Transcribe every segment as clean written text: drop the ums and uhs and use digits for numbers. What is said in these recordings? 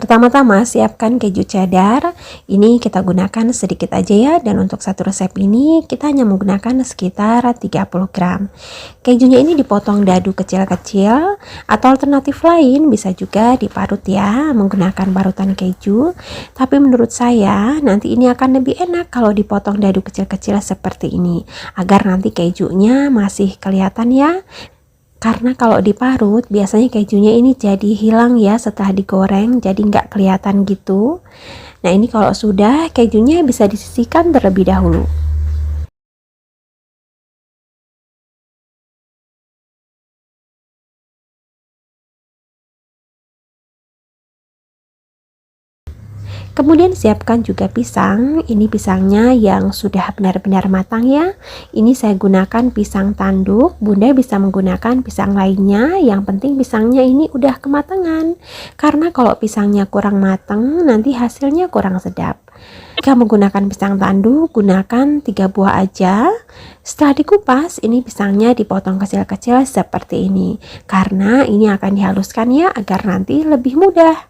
Pertama-tama siapkan keju cheddar. Ini kita gunakan sedikit aja ya, dan untuk satu resep ini kita hanya menggunakan sekitar 30 gram. Kejunya ini dipotong dadu kecil-kecil, atau alternatif lain bisa juga diparut ya menggunakan parutan keju. Tapi menurut saya nanti ini akan lebih enak kalau dipotong dadu kecil-kecil seperti ini, agar nanti kejunya masih kelihatan ya. Karena kalau diparut biasanya kejunya ini jadi hilang ya setelah digoreng, jadi nggak kelihatan gitu. Nah ini kalau sudah, kejunya bisa disisihkan terlebih dahulu. Kemudian siapkan juga pisang. Ini pisangnya yang sudah benar-benar matang ya. Ini saya gunakan pisang tanduk. Bunda bisa menggunakan pisang lainnya. Yang penting pisangnya ini udah kematangan. Karena kalau pisangnya kurang matang, nanti hasilnya kurang sedap. Jika menggunakan pisang tanduk, gunakan 3 buah aja. Setelah dikupas, ini pisangnya dipotong kecil-kecil seperti ini. Karena ini akan dihaluskan ya, agar nanti lebih mudah.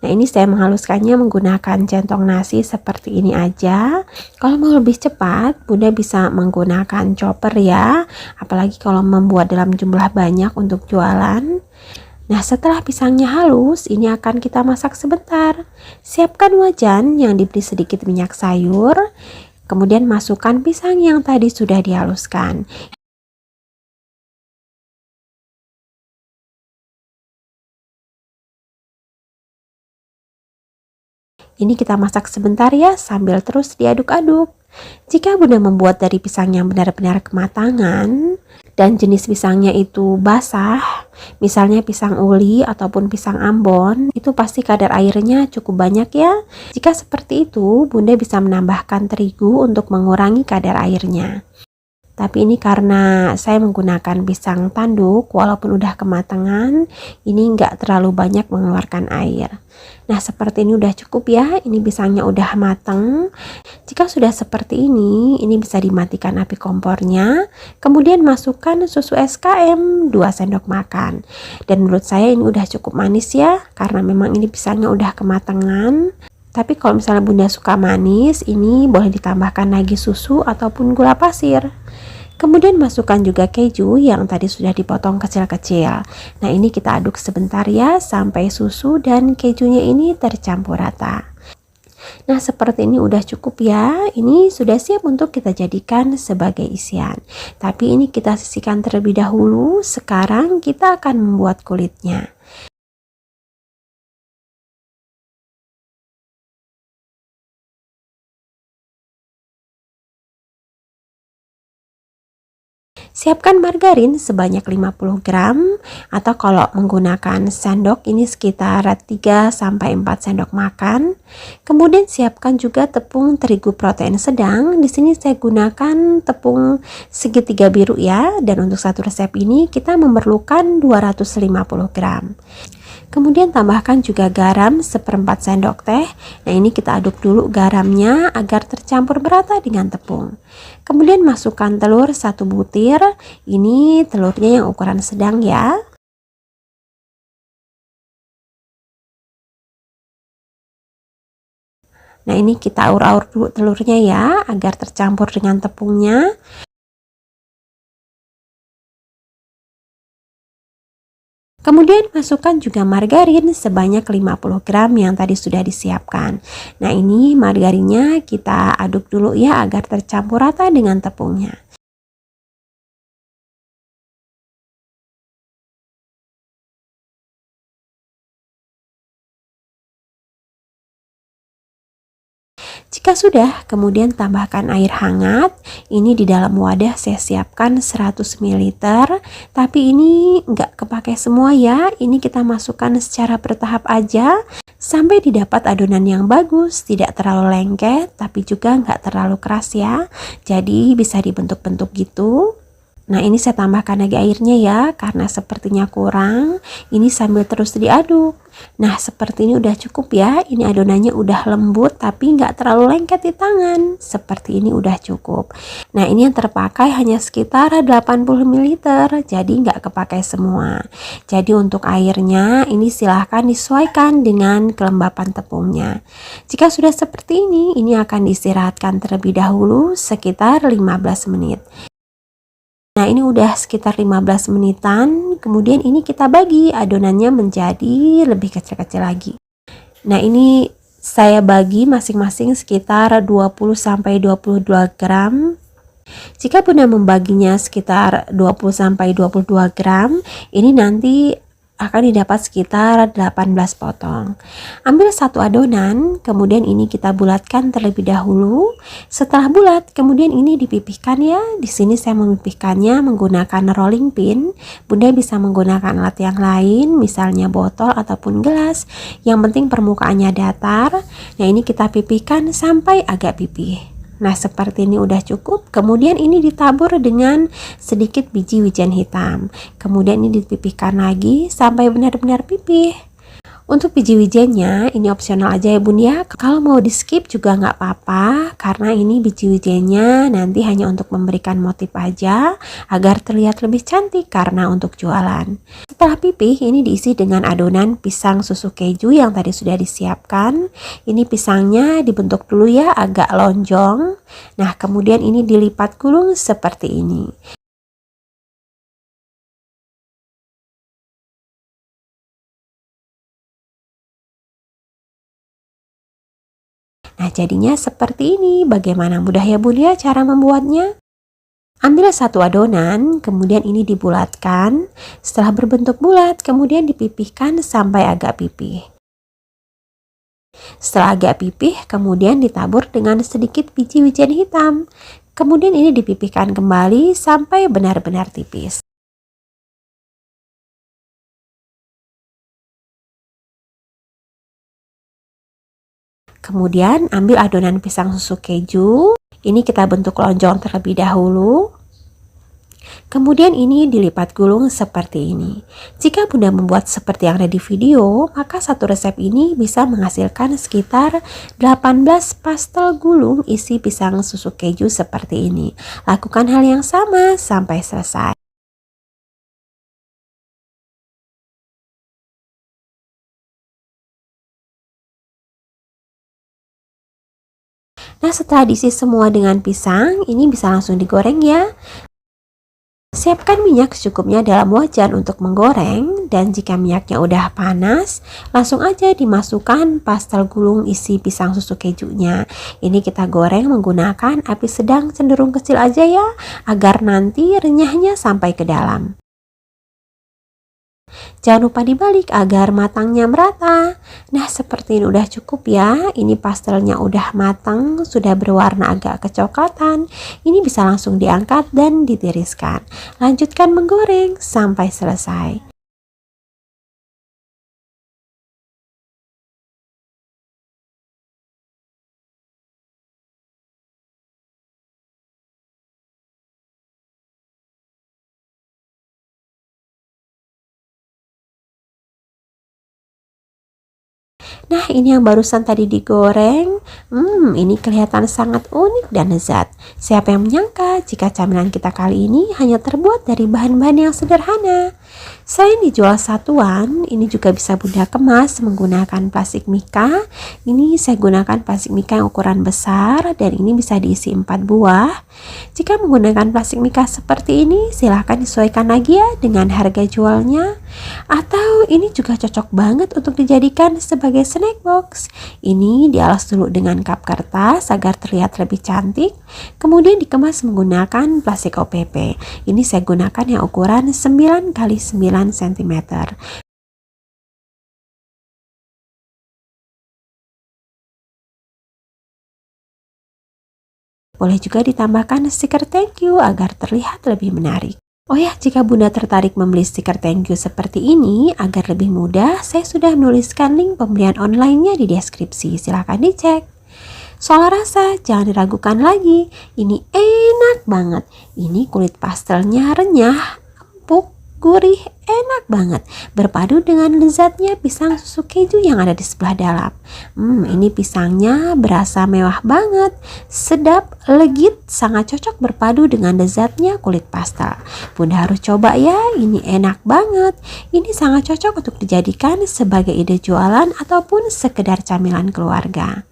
Nah ini saya menghaluskannya menggunakan centong nasi seperti ini aja. Kalau mau lebih cepat, Bunda bisa menggunakan chopper ya. Apalagi kalau membuat dalam jumlah banyak untuk jualan. Nah setelah pisangnya halus, ini akan kita masak sebentar. Siapkan wajan yang diberi sedikit minyak sayur. Kemudian masukkan pisang yang tadi sudah dihaluskan. Ini kita masak sebentar ya, sambil terus diaduk-aduk. Jika Bunda membuat dari pisang yang benar-benar kematangan, dan jenis pisangnya itu basah, misalnya pisang uli ataupun pisang ambon, itu pasti kadar airnya cukup banyak ya. Jika seperti itu, Bunda bisa menambahkan terigu untuk mengurangi kadar airnya. Tapi ini karena saya menggunakan pisang tanduk, walaupun udah kematangan, ini nggak terlalu banyak mengeluarkan air. Nah seperti ini udah cukup ya, ini pisangnya udah matang. Jika sudah seperti ini bisa dimatikan api kompornya. Kemudian masukkan susu SKM 2 sendok makan. Dan menurut saya ini udah cukup manis ya, karena memang ini pisangnya udah kematangan. Tapi kalau misalnya Bunda suka manis, ini boleh ditambahkan lagi susu ataupun gula pasir. Kemudian masukkan juga keju yang tadi sudah dipotong kecil-kecil. Nah ini kita aduk sebentar ya, sampai susu dan kejunya ini tercampur rata. Nah seperti ini udah cukup ya. Ini sudah siap untuk kita jadikan sebagai isian. Tapi ini kita sisihkan terlebih dahulu. Sekarang kita akan membuat kulitnya. Siapkan margarin sebanyak 50 gram, atau kalau menggunakan sendok ini sekitar 3-4 sendok makan. Kemudian siapkan juga tepung terigu protein sedang. Di sini saya gunakan tepung segitiga biru ya, dan untuk satu resep ini kita memerlukan 250 gram. Kemudian tambahkan juga garam 1/4 sendok teh. Nah ini kita aduk dulu garamnya agar tercampur merata dengan tepung. Kemudian masukkan telur 1 butir. Ini telurnya yang ukuran sedang ya. Nah ini kita aur-aur dulu telurnya ya, agar tercampur dengan tepungnya. Kemudian masukkan juga margarin sebanyak 50 gram yang tadi sudah disiapkan. Nah ini margarinnya kita aduk dulu ya, agar tercampur rata dengan tepungnya. Jika sudah, kemudian tambahkan air hangat. Ini di dalam wadah saya siapkan 100 ml, tapi ini nggak kepakai semua ya. Ini kita masukkan secara bertahap aja sampai didapat adonan yang bagus, tidak terlalu lengket, tapi juga nggak terlalu keras ya. Jadi bisa dibentuk-bentuk gitu. Nah, ini saya tambahkan lagi airnya ya, karena sepertinya kurang. Ini sambil terus diaduk. Nah, seperti ini udah cukup ya. Ini adonannya udah lembut tapi nggak terlalu lengket di tangan. Seperti ini udah cukup. Nah, ini yang terpakai hanya sekitar 80 ml, jadi nggak kepakai semua. Jadi untuk airnya ini silahkan disesuaikan dengan kelembapan tepungnya. Jika sudah seperti ini akan diistirahatkan terlebih dahulu sekitar 15 menit. Nah, ini udah sekitar 15 menitan, kemudian ini kita bagi adonannya menjadi lebih kecil-kecil lagi. Nah, ini saya bagi masing-masing sekitar 20-22 gram. Jika Bunda membaginya sekitar 20-22 gram, ini nanti akan didapat sekitar 18 potong. Ambil satu adonan, kemudian ini kita bulatkan terlebih dahulu. Setelah bulat, kemudian ini dipipihkan ya. Di sini saya memipihkannya menggunakan rolling pin. Bunda bisa menggunakan alat yang lain, misalnya botol ataupun gelas. Yang penting permukaannya datar. Nah, ini kita pipihkan sampai agak pipih. Nah, seperti ini udah cukup. Kemudian ini ditabur dengan sedikit biji wijen hitam. Kemudian ini dipipihkan lagi sampai benar-benar pipih. Untuk biji wijennya ini opsional aja ya Bun ya. Kalau mau di skip juga nggak apa-apa, karena ini biji wijennya nanti hanya untuk memberikan motif aja agar terlihat lebih cantik karena untuk jualan. Setelah pipih ini diisi dengan adonan pisang susu keju yang tadi sudah disiapkan. Ini pisangnya dibentuk dulu ya agak lonjong. Nah, kemudian ini dilipat gulung seperti ini. Nah, jadinya seperti ini. Bagaimana mudah ya Bun ya cara membuatnya? Ambil satu adonan, kemudian ini dibulatkan. Setelah berbentuk bulat, kemudian dipipihkan sampai agak pipih. Setelah agak pipih, kemudian ditabur dengan sedikit biji wijen hitam. Kemudian ini dipipihkan kembali sampai benar-benar tipis. Kemudian ambil adonan pisang susu keju. Ini kita bentuk lonjong terlebih dahulu. Kemudian ini dilipat gulung seperti ini. Jika Bunda membuat seperti yang ada di video, maka satu resep ini bisa menghasilkan sekitar 18 pastel gulung isi pisang susu keju seperti ini. Lakukan hal yang sama sampai selesai. Nah, setelah diisi semua dengan pisang, ini bisa langsung digoreng ya. Siapkan minyak secukupnya dalam wajan untuk menggoreng, dan jika minyaknya udah panas, langsung aja dimasukkan pastel gulung isi pisang susu kejunya. Ini kita goreng menggunakan api sedang cenderung kecil aja ya, agar nanti renyahnya sampai ke dalam. Jangan lupa dibalik agar matangnya merata. Nah, seperti ini udah cukup ya. Ini pastelnya udah matang, sudah berwarna agak kecoklatan. Ini bisa langsung diangkat dan ditiriskan. Lanjutkan menggoreng sampai selesai. Nah, ini yang barusan tadi digoreng. Ini kelihatan sangat unik dan lezat. Siapa yang menyangka jika camilan kita kali ini hanya terbuat dari bahan-bahan yang sederhana. Selain dijual satuan, ini juga bisa Bunda kemas menggunakan plastik mika. Ini saya gunakan plastik mika yang ukuran besar dan ini bisa diisi 4 buah. Jika menggunakan plastik mika seperti ini, silahkan disesuaikan lagi ya dengan harga jualnya. Atau ini juga cocok banget untuk dijadikan sebagai snack box. Ini dialas dulu dengan kap kertas agar terlihat lebih cantik. Kemudian dikemas menggunakan plastik OPP. Ini saya gunakan yang ukuran 9 x 9 cm. Boleh juga ditambahkan stiker thank you agar terlihat lebih menarik. Oh ya, jika Bunda tertarik membeli stiker thank you seperti ini agar lebih mudah, saya sudah menuliskan link pembelian online-nya di deskripsi. Silahkan dicek. Soal rasa, jangan diragukan lagi. Ini enak banget. Ini kulit pastelnya renyah, empuk, gurih, enak banget. Berpadu dengan lezatnya pisang susu keju yang ada di sebelah dalam. Ini pisangnya berasa mewah banget. Sedap, legit, sangat cocok berpadu dengan lezatnya kulit pastel. Bunda harus coba ya, ini enak banget. Ini sangat cocok untuk dijadikan sebagai ide jualan ataupun sekedar camilan keluarga.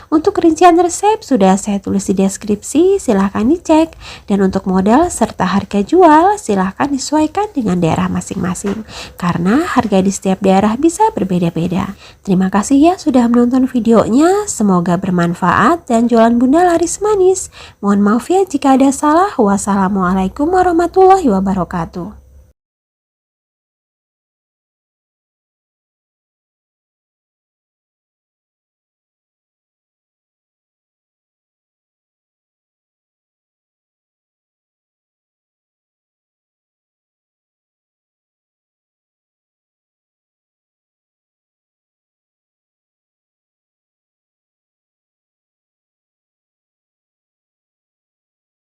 Untuk rincian resep sudah saya tulis di deskripsi, silahkan dicek. Dan untuk modal serta harga jual silahkan disesuaikan dengan daerah masing-masing, karena harga di setiap daerah bisa berbeda-beda. Terima kasih ya sudah menonton videonya, semoga bermanfaat dan jualan Bunda laris manis. Mohon maaf ya jika ada salah. Wassalamualaikum warahmatullahi wabarakatuh.